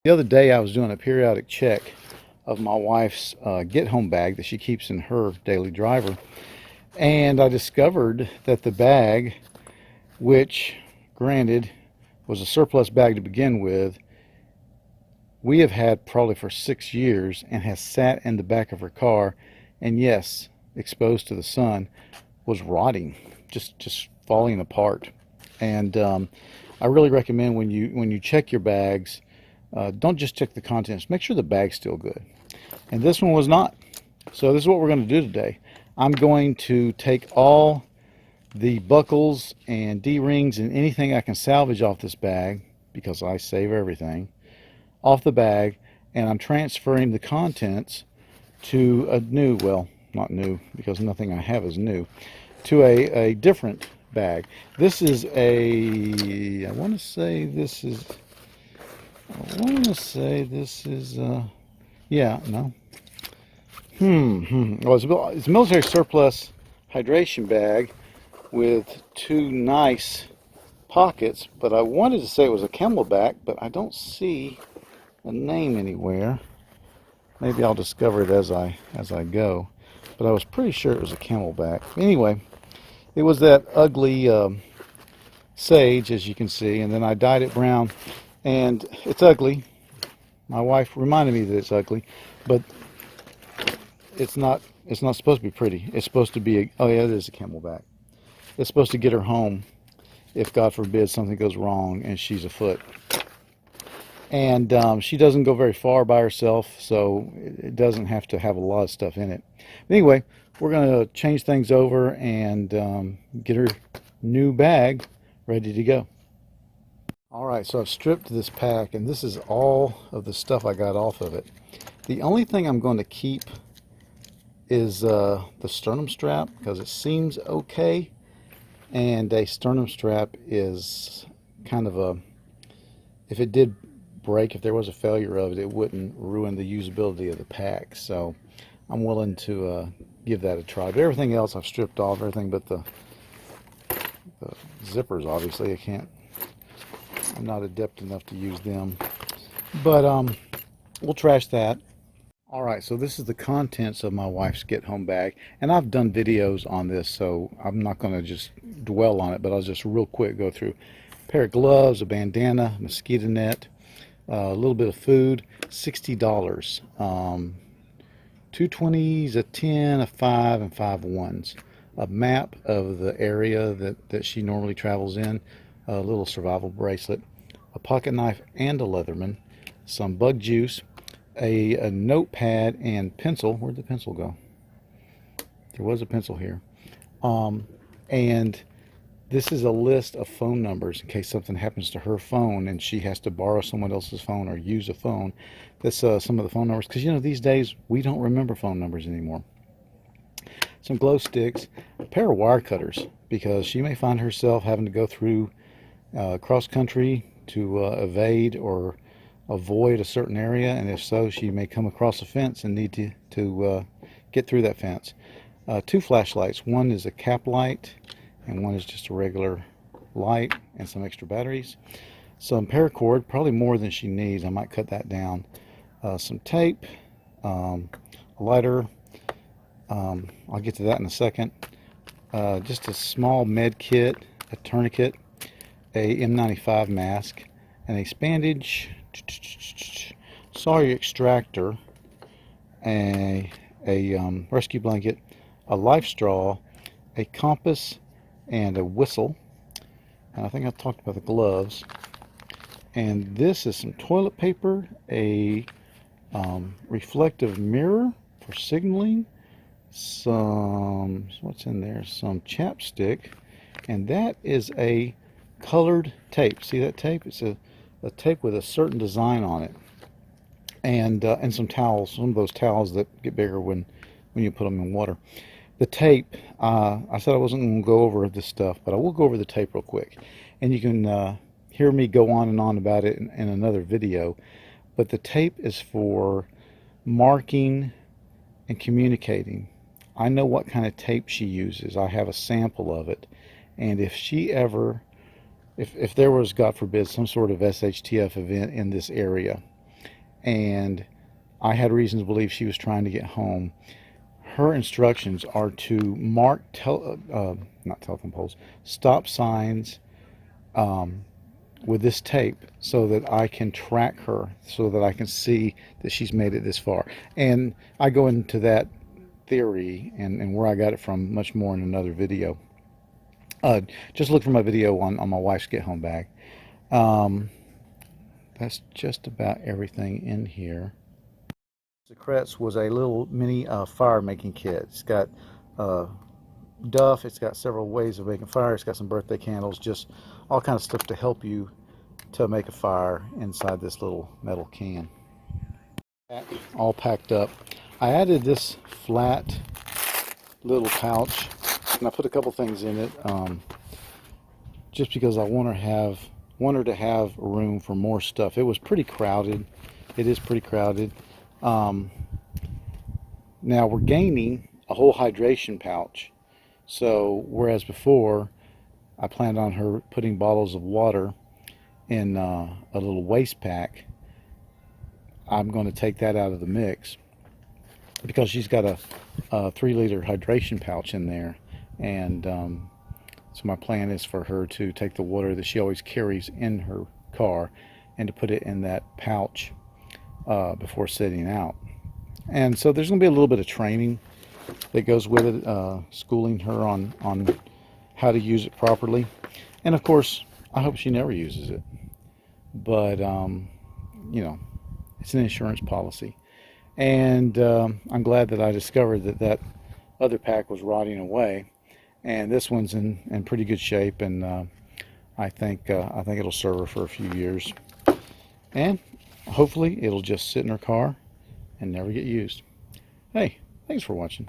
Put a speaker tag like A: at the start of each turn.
A: The other day I was doing a periodic check of my wife's get home bag that she keeps in her daily driver, and I discovered that the bag, which granted was a surplus bag to begin with, we have had probably for 6 years and has sat in the back of her car, and yes, exposed to the sun, was rotting, just falling apart. And I really recommend when you check your bags, don't just check the contents. Make sure the bag's still good. And this one was not. So this is what we're going to do today. I'm going to take all the buckles and D-rings and anything I can salvage off this bag, because I save everything, off the bag, and I'm transferring the contents to a new, well, not new, because nothing I have is new, to a different bag. This is I want to say this is, yeah, no. Well, it's a military surplus hydration bag with two nice pockets, but I wanted to say it was a Camelback, but I don't see a name anywhere. Maybe I'll discover it as I go, but I was pretty sure it was a Camelback. Anyway, it was that ugly sage, as you can see, and then I dyed it brown, and it's ugly. My wife reminded me that it's ugly, but it's not supposed to be pretty. It's supposed to be oh yeah, it is a Camelback. It's supposed to get her home if, God forbid, something goes wrong and she's afoot. And she doesn't go very far by herself, so it doesn't have to have a lot of stuff in it. But anyway, we're going to change things over and get her new bag ready to go. All right, so I've stripped this pack, and this is all of the stuff I got off of it. The only thing I'm going to keep is the sternum strap, because it seems okay. And a sternum strap is kind of a, if it did break, if there was a failure of it, it wouldn't ruin the usability of the pack. So I'm willing to give that a try. But everything else I've stripped off, everything but the zippers, obviously. I'm not adept enough to use them. But we'll trash that. All right, so this is the contents of my wife's get home bag, and I've done videos on this, so I'm not going to just dwell on it, but I'll just real quick go through. A pair of gloves, a bandana, mosquito net, a little bit of food, $60. 220s, a 10, a 5, and 5 ones. A map of the area that she normally travels in, a little survival bracelet, a pocket knife and a Leatherman, some bug juice, a notepad and pencil. Where'd the pencil go? There was a pencil here. And this is a list of phone numbers in case something happens to her phone and she has to borrow someone else's phone or use a phone. That's some of the phone numbers, because these days we don't remember phone numbers anymore. Some glow sticks, a pair of wire cutters, because she may find herself having to go through cross country to evade or avoid a certain area, and if so, she may come across a fence and need to get through that fence. 2 flashlights. One is a cap light and one is just a regular light, and some extra batteries. Some paracord, probably more than she needs. I might cut that down. Some tape, a lighter. I'll get to that in a second. Just a small med kit, a tourniquet, a M95 mask, and a bandage, sawyer extractor, a rescue blanket, a life straw, a compass, and a whistle. And I think I talked about the gloves. And this is some toilet paper, a reflective mirror for signaling, some, what's in there? Some chapstick, and that is a colored tape. See that tape? It's a tape with a certain design on it, and some towels. Some of those towels that get bigger when you put them in water. The tape, I said I wasn't going to go over this stuff, but I will go over the tape real quick, and you can hear me go on and on about it in another video. But the tape is for marking and communicating. I know what kind of tape she uses. I have a sample of it, and if she ever, if there was, God forbid, some sort of SHTF event in this area, and I had reason to believe she was trying to get home. Her instructions are to mark not telephone poles, stop signs, with this tape so that I can track her, so that I can see that she's made it this far. And I go into that theory and where I got it from much more in another video. Just look for my video on my wife's get home bag. That's just about everything in here. Secrets was a little mini fire making kit. It's got duff, it's got several ways of making fire, it's got some birthday candles, just all kind of stuff to help you to make a fire inside this little metal can. All packed up. I added this flat little pouch and I put a couple things in it just because I want her to have room for more stuff. It was pretty crowded. It is pretty crowded. Now we're gaining a whole hydration pouch. So whereas before I planned on her putting bottles of water in a little waste pack, I'm going to take that out of the mix because she's got a 3-liter hydration pouch in there. And so my plan is for her to take the water that she always carries in her car and to put it in that pouch before setting out. And so there's going to be a little bit of training that goes with it, schooling her on how to use it properly. And of course, I hope she never uses it. But, you know, it's an insurance policy. And I'm glad that I discovered that other pack was rotting away. And this one's in pretty good shape. And I think it'll serve her for a few years. And hopefully it'll just sit in her car and never get used. Hey, thanks for watching.